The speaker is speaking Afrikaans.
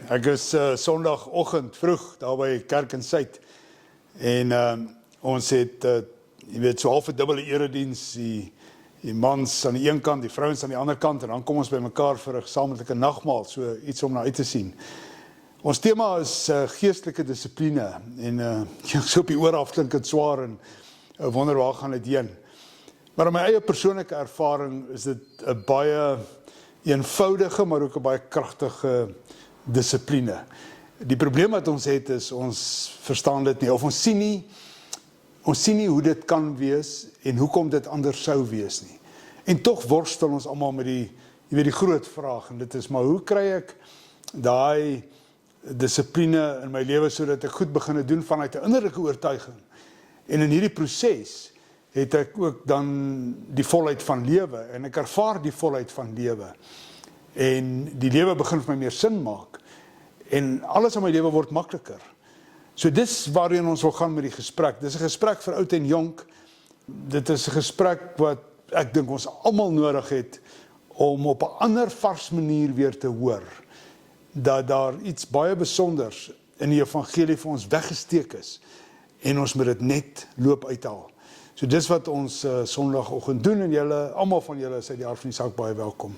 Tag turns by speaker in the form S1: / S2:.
S1: Ek is Sondagoggend vroeg daar by Kerk in Suid en ons het jy weet so half 'n dubbele erediens, die mans aan die een kant, die vrouens aan die ander kant en dan kom ons by mekaar vir 'n gesamentlike nagmaal, so iets om na uit te sien. Ons tema is geestelike dissipline en so op die oor af klink dit swaar en wonder waar gaan dit heen. Maar in my eie persoonlike ervaring is dit 'n baie eenvoudige, maar ook 'n baie kragtige dissipline. Die probleem wat ons het is, ons verstaan dit nie, of ons sien nie hoe dit kan wees en hoekom dit anders sou wees nie. En tog worstel ons almal met die groot vraag, en dit is, maar hoe kry ek daai dissipline in my lewe sodat ek goed begin doen vanuit 'n innerlike oortuiging? En in hierdie proses het ek ook dan die volheid van lewe, en ek ervaar die volheid van lewe. En die lewe begin vir my meer sin maak. En alles in my lewe word makliker. So dis waarheen ons wil gaan met die gesprek. Dis 'n gesprek vir oud en jonk. Dit is 'n gesprek wat ek dink ons almal nodig het om op 'n ander vars manier weer te hoor. Dat daar iets baie besonders in die evangelie vir ons weggesteek is. En ons moet dit net loop uithaal. So dis wat ons Sondagoggend doen, en julle, almal van julle is uit die aard van die saak baie welkom.